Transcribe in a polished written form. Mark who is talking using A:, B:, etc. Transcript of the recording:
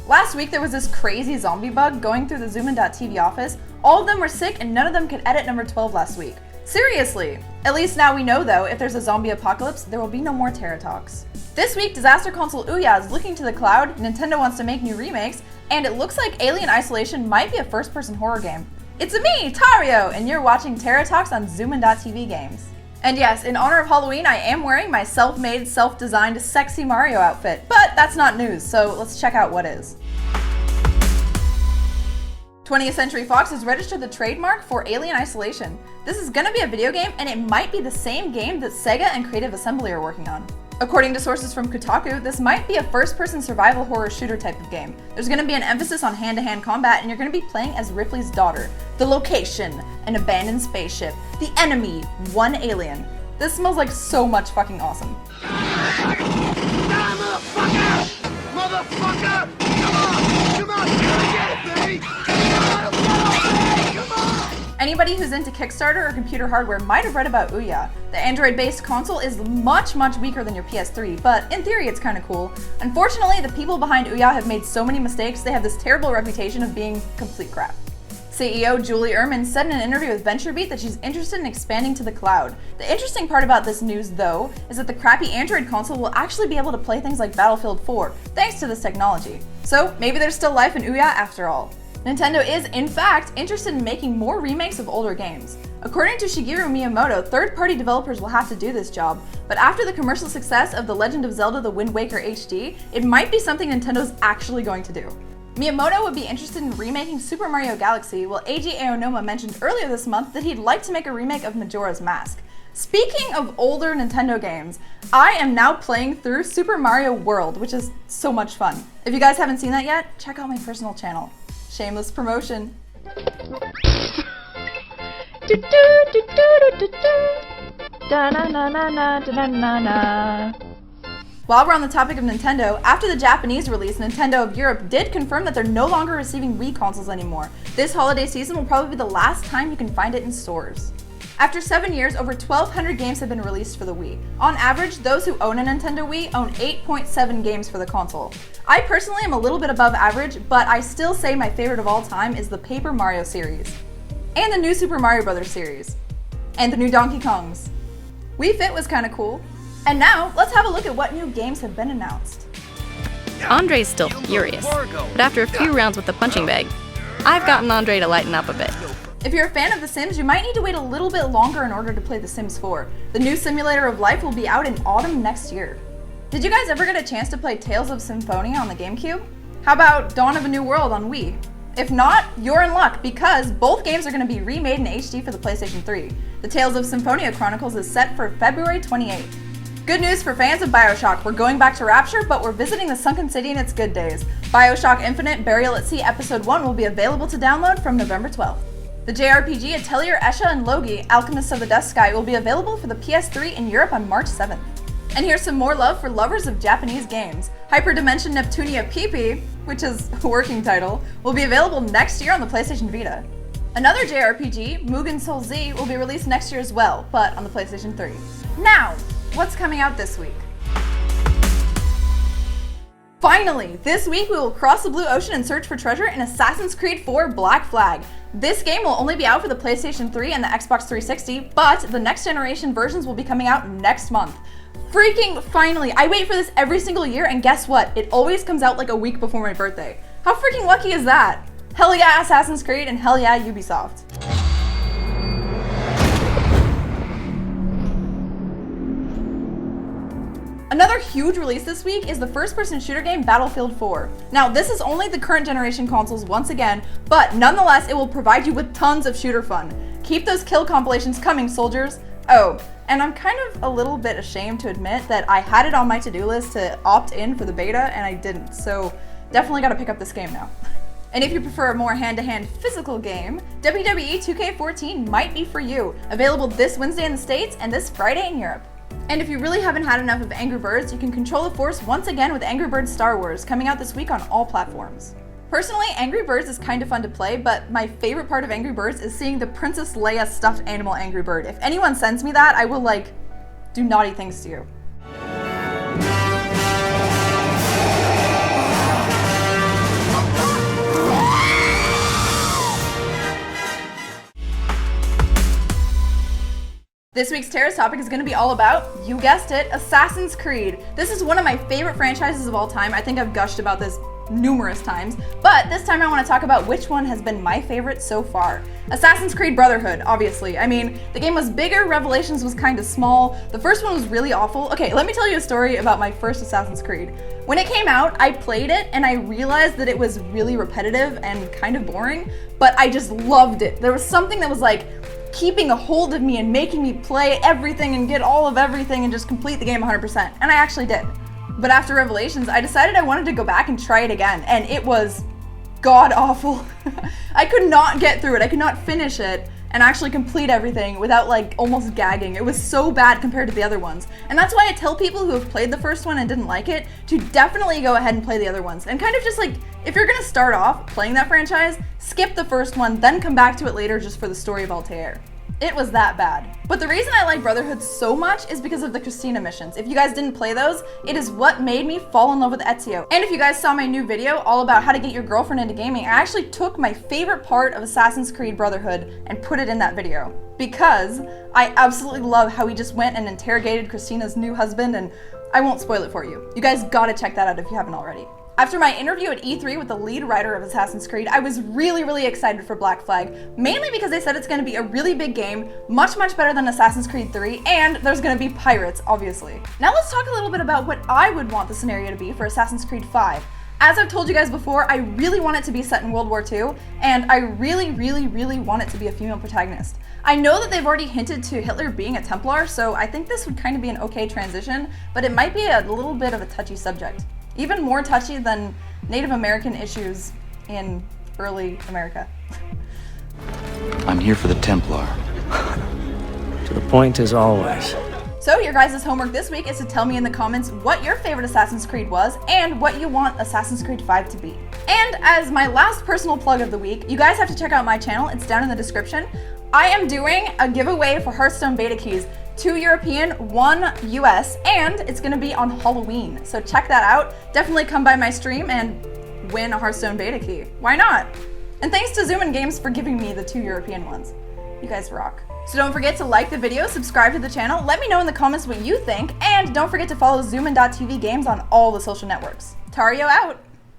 A: Last week there was this crazy zombie bug going through the Zoomin.TV office. All of them were sick and none of them could edit number 12 last week. Seriously! At least now we know though, if there's a zombie apocalypse, there will be no more Terra Talks. This week, disaster console Ouya is looking to the cloud, Nintendo wants to make new remakes, and it looks like Alien Isolation might be a first-person horror game. It's me, Tario, and you're watching Terra Talks on Zoomin.TV Games. And yes, in honor of Halloween, I am wearing my self-made, self-designed, sexy Mario outfit, but that's not news, so let's check out what is. 20th Century Fox has registered the trademark for Alien Isolation. This is gonna be a video game, and it might be the same game that Sega and Creative Assembly are working on. According to sources from Kotaku, this might be a first-person survival horror shooter type of game. There's gonna be an emphasis on hand-to-hand combat, and you're gonna be playing as Ripley's daughter. The location, an abandoned spaceship. The enemy, one alien. This smells like so much fucking awesome.
B: Motherfucker! Motherfucker! Come on, get it, baby! Come on!
A: Anybody who's into Kickstarter or computer hardware might have read about Ouya. The Android-based console is much weaker than your PS3, but in theory it's kinda cool. Unfortunately, the people behind Ouya have made so many mistakes, they have this terrible reputation of being complete crap. CEO Julie Ehrman said in an interview with VentureBeat that she's interested in expanding to the cloud. The interesting part about this news, though, is that the crappy Android console will actually be able to play things like Battlefield 4, thanks to this technology. So maybe there's still life in Ouya after all. Nintendo is, in fact, interested in making more remakes of older games. According to Shigeru Miyamoto, third-party developers will have to do this job, but after the commercial success of The Legend of Zelda: The Wind Waker HD, it might be something Nintendo's actually going to do. Miyamoto would be interested in remaking Super Mario Galaxy, while Eiji Aonuma mentioned earlier this month that he'd like to make a remake of Majora's Mask. Speaking of older Nintendo games, I am now playing through Super Mario World, which is so much fun. If you guys haven't seen that yet, check out my personal channel. Shameless promotion. While we're on the topic of Nintendo, after the Japanese release, Nintendo of Europe did confirm that they're no longer receiving Wii consoles anymore. This holiday season will probably be the last time you can find it in stores. After 7 years, over 1,200 games have been released for the Wii. On average, those who own a Nintendo Wii own 8.7 games for the console. I personally am a little bit above average, but I still say my favorite of all time is the Paper Mario series, and the new Super Mario Bros. Series, and the new Donkey Kongs. Wii Fit was kinda cool. And now, let's have a look at what new games have been announced.
C: Andre's still furious, but after a few rounds with the punching bag, I've gotten Andre to lighten up a bit.
A: If you're a fan of The Sims, you might need to wait a little bit longer in order to play The Sims 4. The new simulator of life will be out in autumn next year. Did you guys ever get a chance to play Tales of Symphonia on the GameCube? How about Dawn of a New World on Wii? If not, you're in luck, because both games are going to be remade in HD for the PlayStation 3. The Tales of Symphonia Chronicles is set for February 28th. Good news for fans of BioShock, we're going back to Rapture, but we're visiting the Sunken City in its good days. BioShock Infinite Burial at Sea Episode 1 will be available to download from November 12th. The JRPG Atelier Escha and Logi, Alchemists of the Death Sky, will be available for the PS3 in Europe on March 7th. And here's some more love for lovers of Japanese games. Hyperdimension Neptunia PP, which is a working title, will be available next year on the PlayStation Vita. Another JRPG, Mugen Soul Z, will be released next year as well, but on the PlayStation 3. Now, what's coming out this week? Finally, this week we will cross the blue ocean and search for treasure in Assassin's Creed 4 Black Flag. This game will only be out for the PlayStation 3 and the Xbox 360, but the next generation versions will be coming out next month. Freaking finally! I wait for this every single year, and guess what? It always comes out like a week before my birthday. How freaking lucky is that? Hell yeah, Assassin's Creed, and hell yeah, Ubisoft. Another huge release this week is the first-person shooter game Battlefield 4. Now, this is only the current generation consoles once again, but nonetheless, it will provide you with tons of shooter fun. Keep those kill compilations coming, soldiers. Oh, and I'm kind of a little bit ashamed to admit that I had it on my to-do list to opt in for the beta, and I didn't, so definitely gotta pick up this game now. And if you prefer a more hand-to-hand physical game, WWE 2K14 might be for you. Available this Wednesday in the States and this Friday in Europe. And if you really haven't had enough of Angry Birds, you can control the Force once again with Angry Birds Star Wars, coming out this week on all platforms. Personally, Angry Birds is kind of fun to play, but my favorite part of Angry Birds is seeing the Princess Leia stuffed animal Angry Bird. If anyone sends me that, I will, do naughty things to you. This week's Terrace topic is going to be all about, you guessed it, Assassin's Creed. This is one of my favorite franchises of all time. I think I've gushed about this numerous times, but this time I want to talk about which one has been my favorite so far. Assassin's Creed Brotherhood, obviously. I mean, the game was bigger, Revelations was kind of small, the first one was really awful. Okay, let me tell you a story about my first Assassin's Creed. When it came out, I played it and I realized that it was really repetitive and kind of boring, but I just loved it. There was something that was like keeping a hold of me and making me play everything and get all of everything and just complete the game 100%, and I actually did. But after Revelations, I decided I wanted to go back and try it again, and it was god-awful. I could not get through it, I could not finish it and actually complete everything without like almost gagging. It was so bad compared to the other ones. And that's why I tell people who have played the first one and didn't like it to definitely go ahead and play the other ones. And kind of just like, if you're gonna start off playing that franchise, skip the first one, then come back to it later just for the story of Altair. It was that bad. But the reason I like Brotherhood so much is because of the Christina missions. If you guys didn't play those, it is what made me fall in love with Ezio. And if you guys saw my new video all about how to get your girlfriend into gaming, I actually took my favorite part of Assassin's Creed Brotherhood and put it in that video. Because I absolutely love how he just went and interrogated Christina's new husband, and I won't spoil it for you. You guys gotta check that out if you haven't already. After my interview at E3 with the lead writer of Assassin's Creed, I was really excited for Black Flag, mainly because they said it's going to be a really big game, much better than Assassin's Creed 3, and there's going to be pirates, obviously. Now let's talk a little bit about what I would want the scenario to be for Assassin's Creed 5. As I've told you guys before, I really want it to be set in World War II, and I really want it to be a female protagonist. I know that they've already hinted to Hitler being a Templar, so I think this would kind of be an okay transition, but it might be a little bit of a touchy subject. Even more touchy than Native American issues in early America.
D: I'm here for the Templar.
E: To the point as always.
A: So your guys' homework this week is to tell me in the comments what your favorite Assassin's Creed was and what you want Assassin's Creed 5 to be. And as my last personal plug of the week, you guys have to check out my channel, it's down in the description. I am doing a giveaway for Hearthstone beta keys. 2 European, 1 US, and it's gonna be on Halloween. So check that out. Definitely come by my stream and win a Hearthstone beta key. Why not? And thanks to Zoomin Games for giving me the 2 European ones. You guys rock. So don't forget to like the video, subscribe to the channel, let me know in the comments what you think, and don't forget to follow Zoomin.tv Games on all the social networks. Tario out!